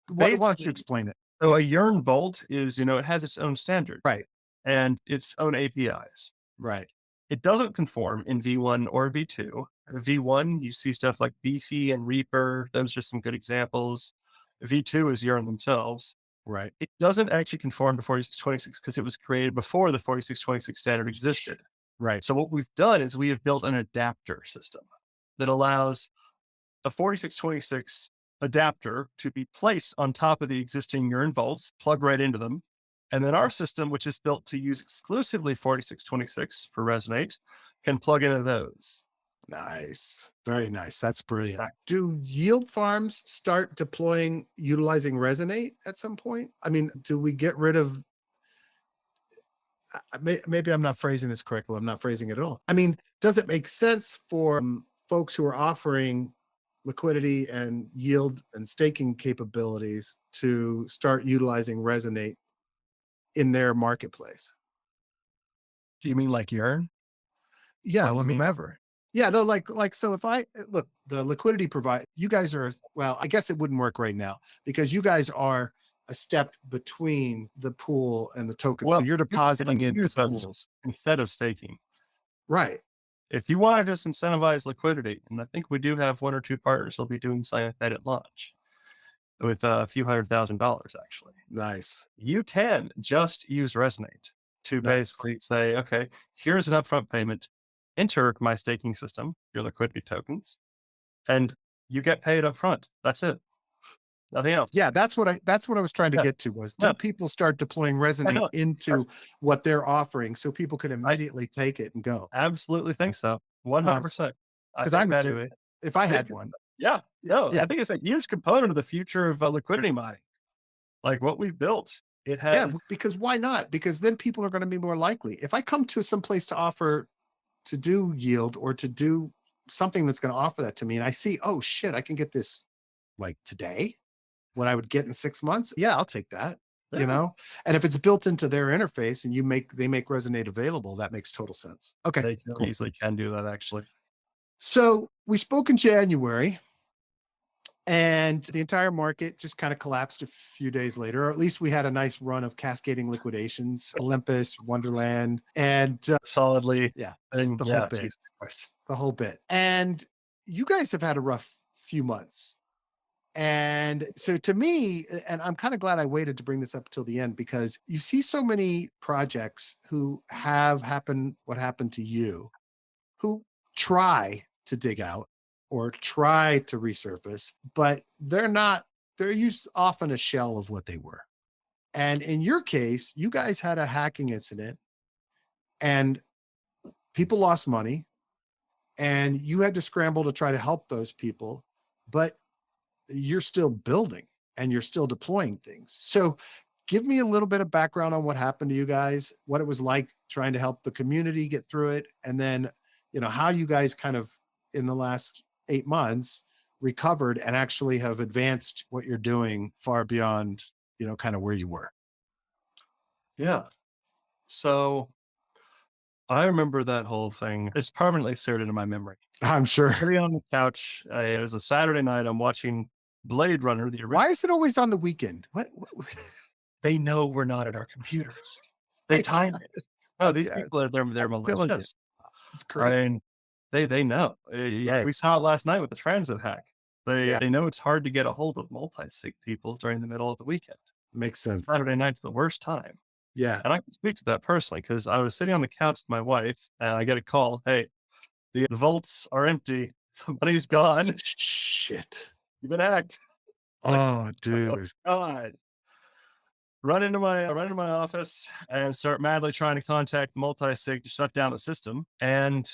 why don't you Basically, explain it? so a Yearn vault is, it has its own standard Right. and its own APIs. Right. It doesn't conform in V1 or V2. V1, you see stuff like Beefy and Reaper. Those are some good examples. V2 is Yearn themselves. Right. It doesn't actually conform to 4626 because it was created before the 4626 standard existed. Right. So what we've done is we have built an adapter system that allows a 4626 adapter to be placed on top of the existing Yearn vaults, plug right into them. And then our system, which is built to use exclusively 4626 for Resonate, can plug into those. Nice. Very nice. That's brilliant. Exactly. Do yield farms start deploying utilizing Resonate at some point? I mean, do we get rid of maybe I'm not phrasing this correctly. I'm not phrasing it at all. I mean, does it make sense for folks who are offering liquidity and yield and staking capabilities to start utilizing Resonate in their marketplace? Do you mean like Yearn? Yeah, What do you mean? whomever. Yeah, no, so if I look, the liquidity provide you guys are well, I guess it wouldn't work right now because you guys are a step between the pool and the token. Well, You're depositing into use those pools. instead of staking. Right. If you want to just incentivize liquidity, and I think we do have one or two partners who'll be doing something like that at launch with a few $100,000 actually. Nice. You can just use Resonate to Nice. basically say, okay, here's an upfront payment, enter my staking system, your liquidity tokens, and you get paid upfront. That's it. Nothing else. Yeah, that's what I was trying to Yeah. get to was do Yeah. people start deploying Resonate know. into what they're offering so people can immediately take it and go? Absolutely think so. 100%. Because I would do it if I had one. Yeah. No, Yeah. I think it's a huge component of the future of liquidity mining. Like what we've built, it Yeah, has. because why not? Because then people are going to be more likely. If I come to some place to offer to do yield or to do something that's going to offer that to me and I see, oh shit, I can get this like today, what I would get in 6 months. Yeah, I'll take that. Yeah. You know, and if it's built into their interface and they make Resonate available, that makes total sense. Okay. They Cool. easily can do that actually. So we spoke in January and the entire market just kind of collapsed a few days later, or at least we had a nice run of cascading liquidations, Olympus, Wonderland, and Solidly. yeah, And just the yeah, whole bit, geez, of course. the whole bit. And you guys have had a rough few months. And so to me, and I'm kind of glad I waited to bring this up till the end because you see so many projects who have happened what happened to you, who try to dig out or try to resurface, but they're used often a shell of what they were. And in your case, you guys had a hacking incident and people lost money and you had to scramble to try to help those people, but you're still building and you're still deploying things. So give me a little bit of background on what happened to you guys, what it was like trying to help the community get through it. And then, how you guys kind of in the last 8 months recovered and actually have advanced what you're doing far beyond, kind of where you were. Yeah. So I remember that whole thing. It's permanently seared into my memory. I'm sure. Sitting on the couch. It was a Saturday night. I'm watching Blade Runner. The original. Why is it always on the weekend? What? They know we're not at our computers. They time it. Oh, these Yeah, people, they're malicious. it's crazy. I mean, they know. Yeah. We saw it last night with the transit hack. Yeah. They know it's hard to get a hold of multi-sig people during the middle of the weekend. Makes sense. Saturday night's the worst time. Yeah. And I can speak to that personally because I was sitting on the couch with my wife and I get a call. Hey, the vaults are empty. Somebody's gone. Shit. You've been hacked. Oh, dude. God. Run into my office and start madly trying to contact multi-sig to shut down the system. And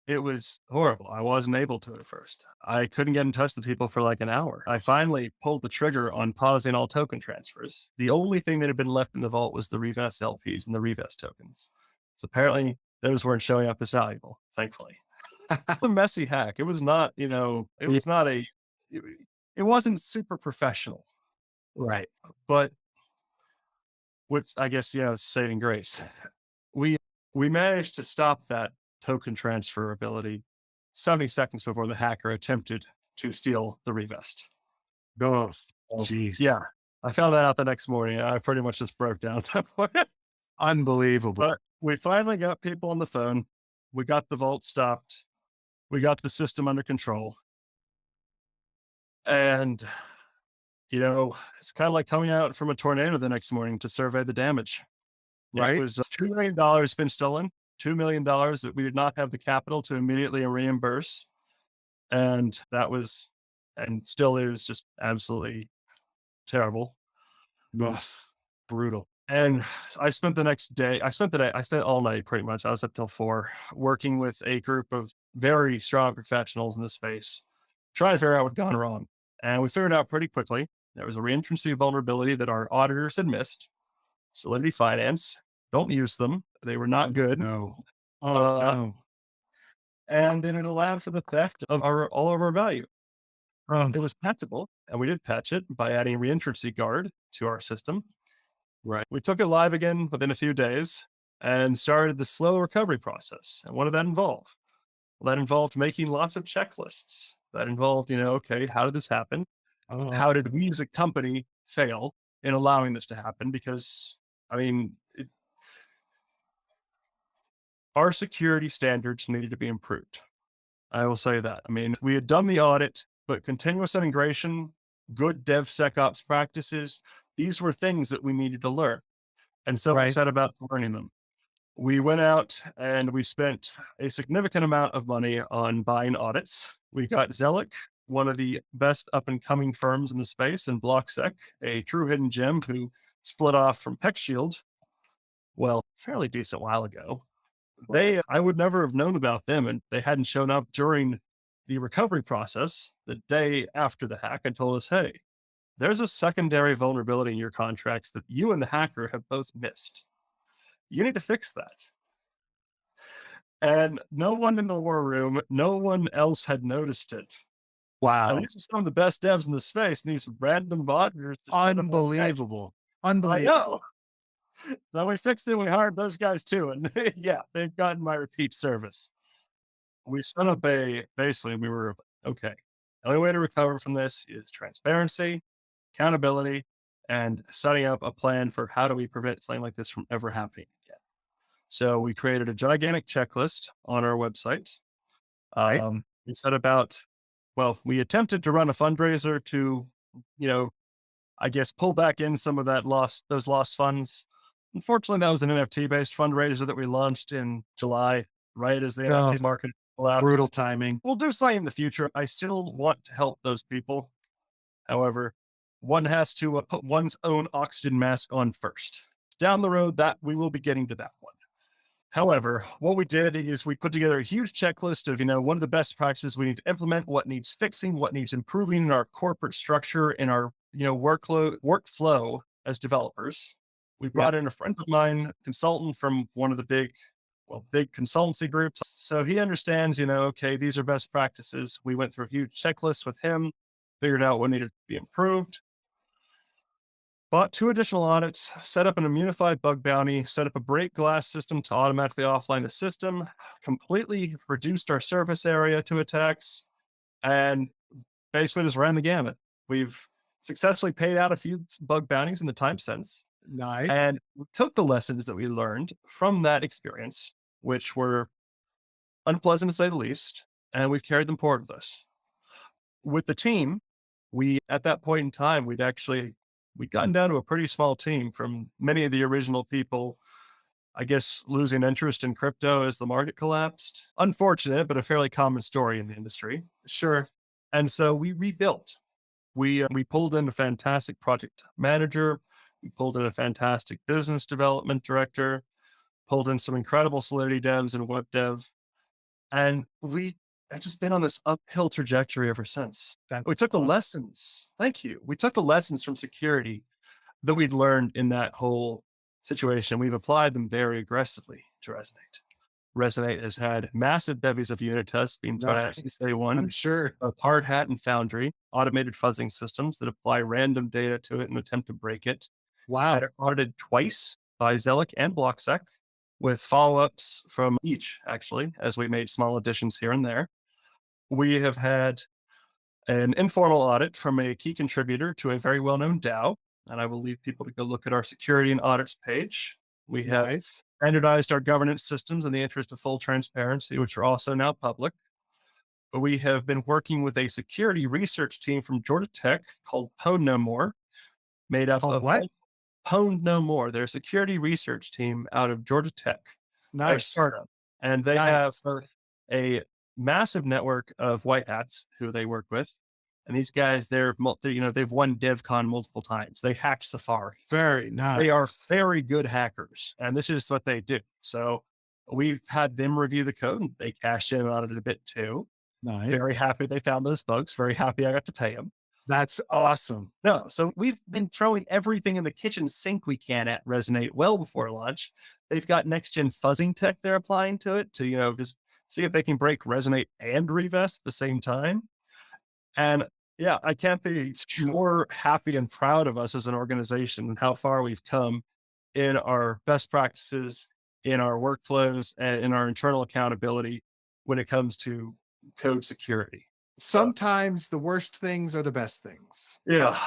it was horrible. I wasn't able to at first. I couldn't get in touch with people for like an hour. I finally pulled the trigger on pausing all token transfers. The only thing that had been left in the vault was the Revest LPs and the Revest tokens. So apparently those weren't showing up as valuable, thankfully. A messy hack. It was not, it Yeah, was not it, it wasn't super professional, right. but which I guess, it's saving grace. We we managed to stop that token transfer ability 70 seconds before the hacker attempted to steal the Revest. Oh, So, jeez. yeah, I found that out the next morning. I pretty much just broke down at that point. Unbelievable. But we finally got people on the phone. We got the vault stopped. We got the system under control. And, it's kind of like coming out from a tornado the next morning to survey the damage. It Right? was $2 million been stolen, $2 million that we did not have the capital to immediately reimburse. And that was, and still is, just absolutely terrible. Ugh, brutal. And I spent all night pretty much. I was up till 4 working with a group of very strong professionals in the space, trying to figure out what had gone wrong. And we figured out pretty quickly there was a reentrancy vulnerability that our auditors had missed. Solidity Finance, don't use them. They were not good. No. Oh, Uh, no. and then it allowed for the theft of all of our value. Oh, It was patchable, and we did patch it by adding a reentrancy guard to our system. right. We took it live again within a few days and started the slow recovery process. And what did that involve? Well, that involved making lots of checklists. That involved, okay, how did this happen? Oh, How did we as a company fail in allowing this to happen? Because, I mean, our security standards needed to be improved. I will say that. I mean, we had done the audit, but continuous integration, good DevSecOps practices, these were things that we needed to learn. And so we right. set about learning them. We went out and we spent a significant amount of money on buying audits. We got Zelic, one of the best up and coming firms in the space, and BlockSec, a true hidden gem who split off from PeckShield, well, fairly decent while ago. I would never have known about them, and they hadn't shown up during the recovery process the day after the hack and told us, hey, there's a secondary vulnerability in your contracts that you and the hacker have both missed. You need to fix that. And no one in the war room, no one else had noticed it. And Wow. these are some of the best devs in the space, and these random auditors. Unbelievable. I Unbelievable. know. So we fixed it. We hired those guys too. And yeah, they've gotten my repeat service. We set up basically, we were okay. The only way to recover from this is transparency, accountability, and setting up a plan for how do we prevent something like this from ever happening again. So we created a gigantic checklist on our website. Right. We set about, well, we attempted to run a fundraiser to, you know, I guess pull back in some of those lost funds. Unfortunately, that was an NFT based fundraiser that we launched in July, right as the Oh, NFT market collapsed. brutal timing. We'll do something in the future. I still want to help those people. However, one has to put one's own oxygen mask on first. Down the road, that we will be getting to that one. However, what we did is we put together a huge checklist of, what are the best practices we need to implement, what needs fixing, what needs improving in our corporate structure, in our, workflow as developers. We brought in a friend of mine, consultant from one of the big consultancy groups. So he understands, okay, these are best practices. We went through a huge checklist with him, figured out what needed to be improved. Bought 2 additional audits, set up an unified bug bounty, set up a break glass system to automatically offline the system, completely reduced our surface area to attacks, and basically just ran the gamut. We've successfully paid out a few bug bounties in the time since, Nice. and we took the lessons that we learned from that experience, which were unpleasant to say the least, and we've carried them forward with us. With the team, at that point in time, we'd gotten down to a pretty small team from many of the original people, I guess, losing interest in crypto as the market collapsed. Unfortunate, but a fairly common story in the industry. Sure. And so we rebuilt. We pulled in a fantastic project manager. We pulled in a fantastic business development director, pulled in some incredible Solidity devs and web dev. And we have just been on this uphill trajectory ever since. We That's took the awesome. lessons. Thank you. We took the lessons from security that we'd learned in that whole situation. We've applied them very aggressively to Resonate. Resonate has had massive bevies of unit tests being put out since day one. I'm sure. Of Hard Hat and Foundry, automated fuzzing systems that apply random data to it and attempt to break it. Wow. Had it audited twice by Zelic and BlockSec, with follow-ups from each, actually, as we made small additions here and there. We have had an informal audit from a key contributor to a very well-known DAO, and I will leave people to go look at our security and audits page. We have Nice. standardized our governance systems in the interest of full transparency, which are also now public. We have been working with a security research team from Georgia Tech called Pwn No More, made up Called of what? Pwn No More. They're a security research team out of Georgia Tech. They're a Nice. startup. And they Nice. have a massive network of white hats who they work with. And these guys, they've won DevCon multiple times. They hacked Safari. Very nice. They are very good hackers, and this is what they do. So we've had them review the code, and they cashed in on it a bit too. Nice. Very happy they found those bugs. Very happy I got to pay them. That's awesome. No, so we've been throwing everything in the kitchen sink we can at Resonate well before launch. They've got next gen fuzzing tech they're applying to it to, just see if they can break Resonate and Revest at the same time. And yeah, I can't be more happy and proud of us as an organization and how far we've come in our best practices, in our workflows, and in our internal accountability when it comes to code security. Sometimes the worst things are the best things. Yeah,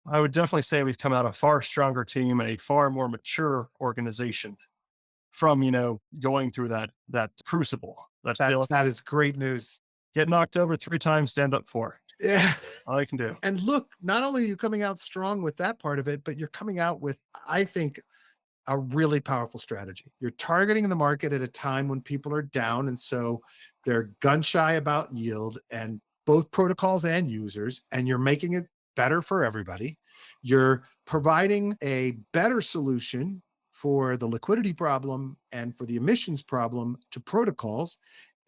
I would definitely say we've come out a far stronger team and a far more mature organization from, going through that crucible. That is great news. Get knocked over 3 times, stand up 4. Yeah. All I can do. And look, not only are you coming out strong with that part of it, but you're coming out with, I think, a really powerful strategy. You're targeting the market at a time when people are down. And so they're gun shy about yield and both protocols and users, and you're making it better for everybody. You're providing a better solution for the liquidity problem and for the emissions problem to protocols.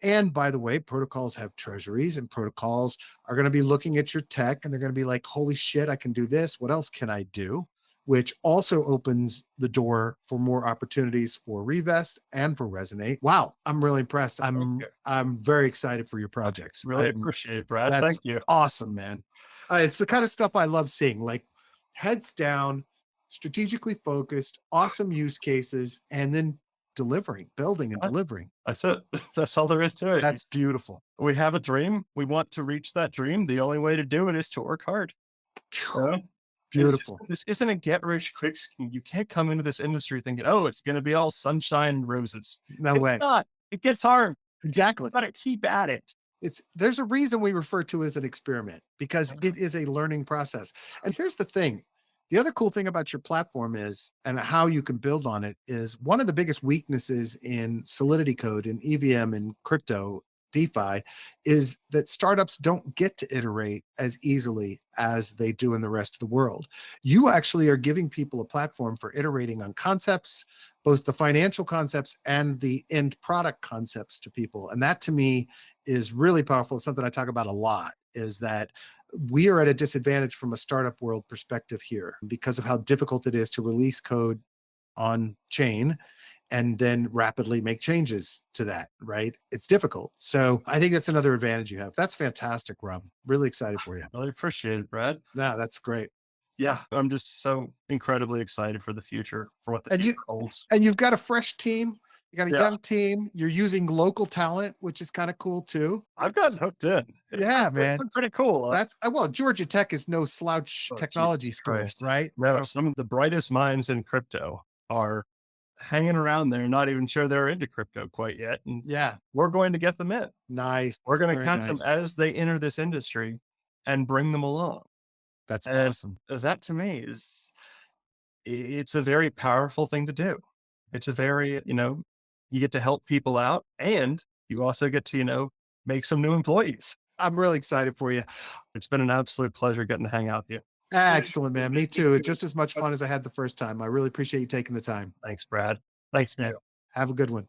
And by the way, protocols have treasuries, and protocols are going to be looking at your tech and they're going to be like, holy shit, I can do this. What else can I do? Which also opens the door for more opportunities for Revest and for Resonate. Wow, I'm really impressed. I'm very excited for your projects. Really appreciate it, Brad. That's Thank you. awesome, man. It's the kind of stuff I love seeing, like heads down, strategically focused, awesome use cases, and then building and delivering. That's it. That's all there is to it. That's beautiful. We have a dream. We want to reach that dream. The only way to do it is to work hard. Beautiful. This isn't a get rich quick scheme. You can't come into this industry thinking, oh, it's going to be all sunshine and roses. No It's way. not. It gets hard. Exactly. You got to keep at it. There's a reason we refer to it as an experiment, because it is a learning process. And here's the thing. The other cool thing about your platform is, and how you can build on it, is one of the biggest weaknesses in Solidity code and EVM and crypto DeFi is that startups don't get to iterate as easily as they do in the rest of the world. You actually are giving people a platform for iterating on concepts, both the financial concepts and the end product concepts to people. And that to me is really powerful. It's something I talk about a lot, is that we are at a disadvantage from a startup world perspective here because of how difficult it is to release code on chain and then rapidly make changes to that, right? It's difficult. So I think that's another advantage you have. That's fantastic, Rob. Really excited for you. Really appreciate it, Brad. Yeah, that's great. Yeah, I'm just so incredibly excited for the future, for what the future holds. And you've got a fresh team. You got a Yeah. young team. You're using local talent, which is kind of cool too. I've gotten hooked in. Yeah, man. It's been pretty cool. Well, Georgia Tech is no slouch technology Jesus school, Christ. right? No, some of the brightest minds in crypto are hanging around there, not even sure they're into crypto quite yet. And Yeah, we're going to get them in. nice. We're going to Very catch nice. them as they enter this industry and bring them along. That's And awesome. that to me it's a very powerful thing to do. It's a very, you get to help people out, and you also get to, make some new employees. I'm really excited for you. It's been an absolute pleasure getting to hang out with you. Excellent, man. Me too. It's just as much fun as I had the first time. I really appreciate you taking the time. Thanks, Brad. Thanks, man. Have a good one.